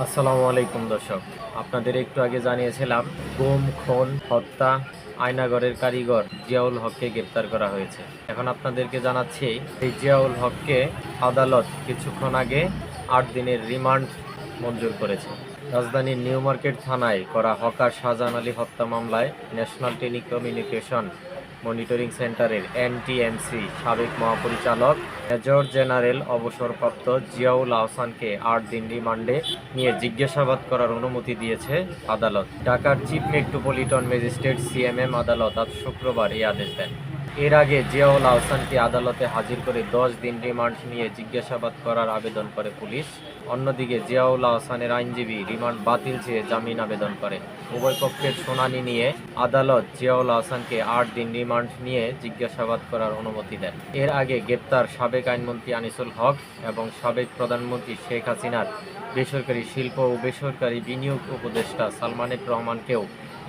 আসসালামু আলাইকুম দর্শক, আপনাদের একটু আগে জানিয়েছিলাম গুম, খুন, হত্যা আয়নাগরের কারিগর জিয়াউল হককে গ্রেপ্তার করা হয়েছে। এখন আপনাদেরকে জানাচ্ছি, এই জিয়াউল হককে আদালত কিছুক্ষণ আগে ৮ দিনের রিমান্ড মঞ্জুর করেছে। রাজধানীর নিউ মার্কেট থানায় করা হকার শাহজাহান আলী হত্যা মামলায় ন্যাশনাল টেলিকমিউনিকেশন মনিটরিং সেন্টারের এনটিএমসি সাবেক মহাপরিচালক মেজর জেনারেল অবসরপ্রাপ্ত জিয়াউল আহসানকে ৮ দিন রিমান্ডে নিয়ে জিজ্ঞাসাবাদ করার অনুমতি দিয়েছে আদালত। ঢাকার চিফ মেট্রোপলিটন ম্যাজিস্ট্রেট সিএমএম আদালত আজ শুক্রবার এই আদেশ দেন। এর আগে জিয়াউল আহসানকে আদালতে হাজির করে ১০ দিন রিমান্ড নিয়ে জিজ্ঞাসাবাদ করার আবেদন করে পুলিশ। অন্যদিকে জিয়াউল আহসানের আইনজীবী রিমান্ড বাতিল চেয়ে জামিন আবেদন করেন। উভয় পক্ষের শুনানি নিয়ে আদালত জিয়াউল আহসানকে ৮ দিন রিমান্ড নিয়ে জিজ্ঞাসাবাদ করার অনুমতি দেন। এর আগে গ্রেপ্তার সাবেক আইনমন্ত্রী আনিসুল হক এবং সাবেক প্রধানমন্ত্রী শেখ হাসিনার বেসরকারি শিল্প ও বেসরকারি বিনিয়োগ উপদেষ্টা সালমান এফ রহমানকেও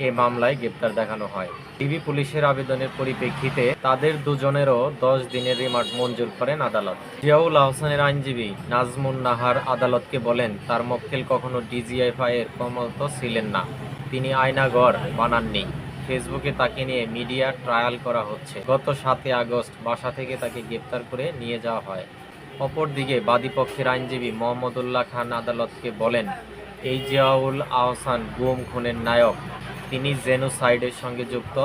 এ মামলায় গ্রেপ্তার দেখানো হয়। ডিবি পুলিশের আবেদনের পরিপ্রেক্ষিতে তাদের দুজনেরও ১০ দিনের রিমান্ড মঞ্জুর করেন আদালত। জিয়াউল আহসানের আইনজীবী নাজমুন নাহার আদালতকে বলেন, তার মক্কেল কখনো ডিজিএফআই এর কর্মরত ছিলেন না, তিনি আয়নাঘর বানাননি। ফেসবুকে তাকে নিয়ে মিডিয়া ট্রায়াল করা হচ্ছে। গত ৭ আগস্ট বাসা থেকে তাকে গ্রেপ্তার করে নিয়ে যাওয়া হয়। অপরদিকে বাদীপক্ষের আইনজীবী মোহাম্মদুল্লাহ খান আদালতকে বলেন, এই জিয়াউল আহসান গুম খুনের নায়ক, তিনি জেনোসাইডের সঙ্গে যুক্ত,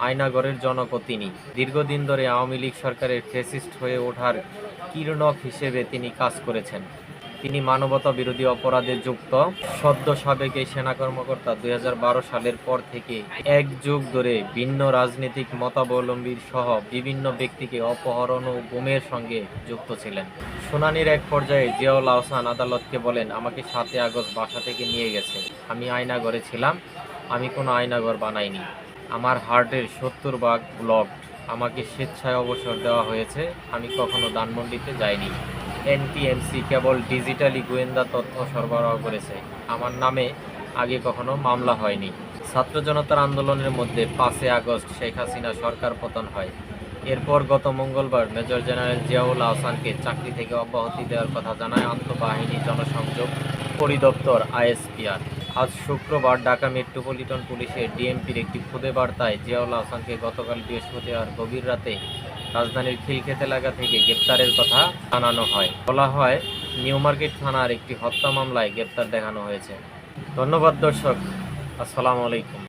আয়নাগরের জনকও তিনি। দীর্ঘদিন ধরে আওয়ামী লীগ সরকারের ফ্যাসিস্ট হয়ে ওঠার কিরণক হিসেবে তিনি কাজ করেছেন। তিনি মানবতা বিরোধী অপরাধে যুক্ত। সদ্য সাবেক এই সেনা কর্মকর্তা ২০১২ সালের পর থেকে এক যুগ ধরে ভিন্ন রাজনৈতিক মতাবলম্বীর সহ বিভিন্ন ব্যক্তিকে অপহরণ ও গুমের সঙ্গে যুক্ত ছিলেন। শুনানির এক পর্যায়ে জিয়াউল আহসান আদালতকে বলেন, আমাকে ৭ আগস্ট বাসা থেকে নিয়ে গেছে, আমি আয়নাঘরে ছিলাম, আমি কোনো আয়নাঘর বানাইনি। আমার হার্টের ৭০ ভাগ ব্লকড, আমাকে স্বেচ্ছায় অবসর দেওয়া হয়েছে, আমি কখনো ধানমন্ডিতে যাইনি। এনটিএমসি কেবল ডিজিটালি গোয়েন্দা তথ্য সরবরাহ করেছে, আমার নামে আগে কখনো মামলা হয়নি। ছাত্র জনতার আন্দোলনের মধ্যে ৫ আগস্ট শেখ হাসিনা সরকার পতন হয়। এরপর গত মঙ্গলবার মেজর জেনারেল জিয়াউল আহসানকে চাকরি থেকে অব্যাহতি দেওয়ার কথা জানায় আন্তঃবাহিনী জনসংযোগ পরিদপ্তর আইএসপিআর। আজ শুক্রবার ঢাকা মেট্রোপলিটন পুলিশের ডিএমপির একটি খুদে বার্তায় জিয়াউল আহসানকে গতকাল বৃহস্পতিবার গভীর রাতে রাজধানীর খিলক্ষেত এলাকা থেকে গ্রেপ্তারের কথা জানানো হয়। বলা হয়, নিউ মার্কেট থানার একটি হত্যা মামলায় গ্রেপ্তার দেখানো হয়েছে। ধন্যবাদ দর্শক, আসসালামু আলাইকুম।